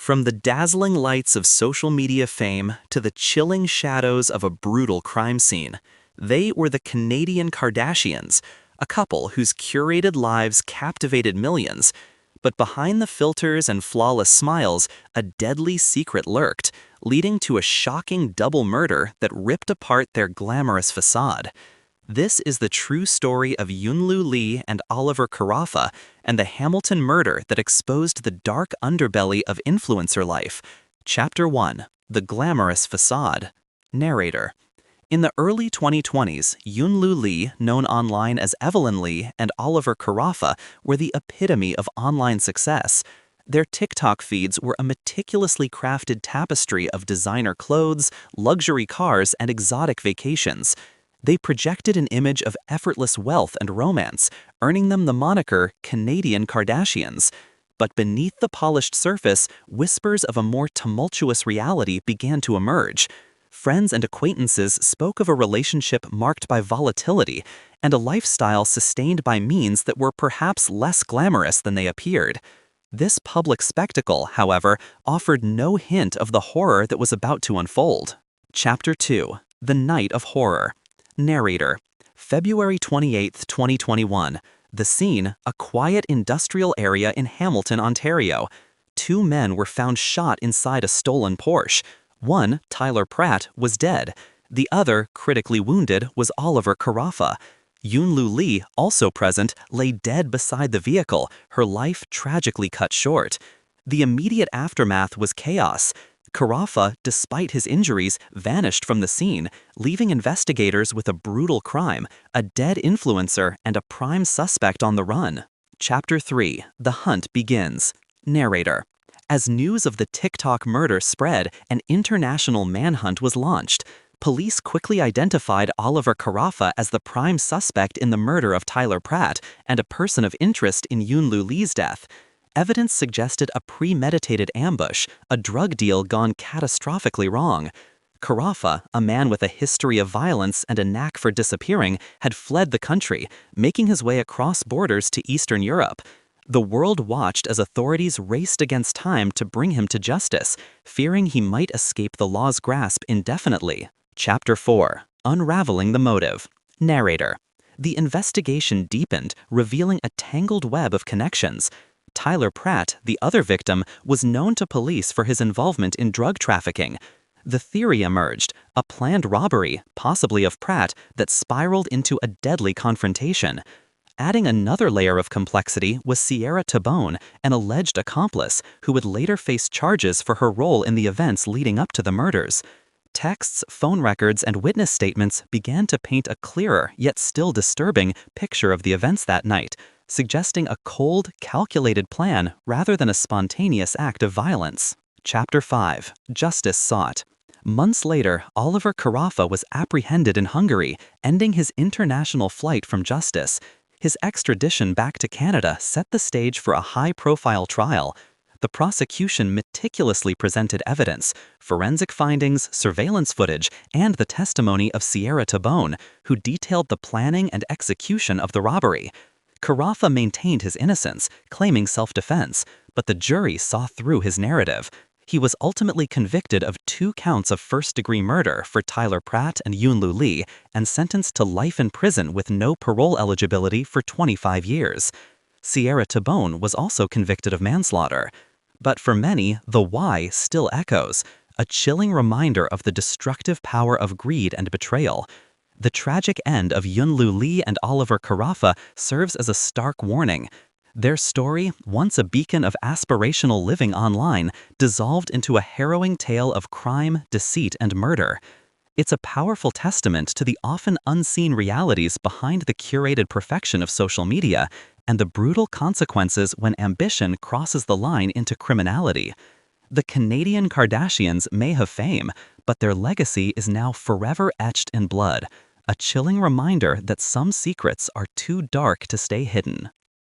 From the dazzling lights of social media fame to the chilling shadows of a brutal crime scene, they were the Canadian Kardashians, a couple whose curated lives captivated millions. But behind the filters and flawless smiles, a deadly secret lurked, leading to a shocking double murder that ripped apart their glamorous facade. This is the true story of Yunlu Lee and Oliver Karafa and the Hamilton murder that exposed the dark underbelly of influencer life. Chapter 1: The Glamorous Facade. Narrator. In the early 2020s, Yunlu Lee, known online as Evelyn Lee, and Oliver Karafa were the epitome of online success. Their TikTok feeds were a meticulously crafted tapestry of designer clothes, luxury cars, and exotic vacations. They projected an image of effortless wealth and romance, earning them the moniker Canadian Kardashians. But beneath the polished surface, whispers of a more tumultuous reality began to emerge. Friends and acquaintances spoke of a relationship marked by volatility and a lifestyle sustained by means that were perhaps less glamorous than they appeared. This public spectacle, however, offered no hint of the horror that was about to unfold. Chapter 2: The Night of Horror. Narrator. February 28, 2021. The scene: a quiet industrial area in Hamilton, Ontario. Two men were found shot inside a stolen Porsche. One, Tyler Pratt, was dead. The other, critically wounded, was Oliver Karafa. Yunlu Lee, also present, lay dead beside the vehicle, her life tragically cut short. The immediate aftermath was chaos. Karafa, despite his injuries, vanished from the scene, leaving investigators with a brutal crime, a dead influencer, and a prime suspect on the run. Chapter 3: The Hunt Begins. Narrator. As news of the TikTok murder spread, an international manhunt was launched. Police quickly identified Oliver Karafa as the prime suspect in the murder of Tyler Pratt and a person of interest in Yunlu Lee's death. Evidence suggested a premeditated ambush, a drug deal gone catastrophically wrong. Karafa, a man with a history of violence and a knack for disappearing, had fled the country, making his way across borders to Eastern Europe. The world watched as authorities raced against time to bring him to justice, fearing he might escape the law's grasp indefinitely. Chapter 4: Unraveling the Motive. Narrator. The investigation deepened, revealing a tangled web of connections. Tyler Pratt, the other victim, was known to police for his involvement in drug trafficking. The theory emerged: a planned robbery, possibly of Pratt, that spiraled into a deadly confrontation. Adding another layer of complexity was Sierra Tabone, an alleged accomplice, who would later face charges for her role in the events leading up to the murders. Texts, phone records, and witness statements began to paint a clearer, yet still disturbing, picture of the events that night, suggesting a cold, calculated plan rather than a spontaneous act of violence. Chapter 5: Justice Sought. Months later, Oliver Karafa was apprehended in Hungary, ending his international flight from justice. His extradition back to Canada set the stage for a high-profile trial. The prosecution meticulously presented evidence, forensic findings, surveillance footage, and the testimony of Sierra Tabone, who detailed the planning and execution of the robbery. Karafa maintained his innocence, claiming self-defense, but the jury saw through his narrative. He was ultimately convicted of 2 counts of first-degree murder for Tyler Pratt and Yunlu Lee and sentenced to life in prison with no parole eligibility for 25 years. Sierra Tabone was also convicted of manslaughter. But for many, the why still echoes, a chilling reminder of the destructive power of greed and betrayal. The tragic end of Yunlu Lee and Oliver Karafa serves as a stark warning. Their story, once a beacon of aspirational living online, dissolved into a harrowing tale of crime, deceit, and murder. It's a powerful testament to the often unseen realities behind the curated perfection of social media and the brutal consequences when ambition crosses the line into criminality. The Canadian Kardashians may have fame, but their legacy is now forever etched in blood, a chilling reminder that some secrets are too dark to stay hidden.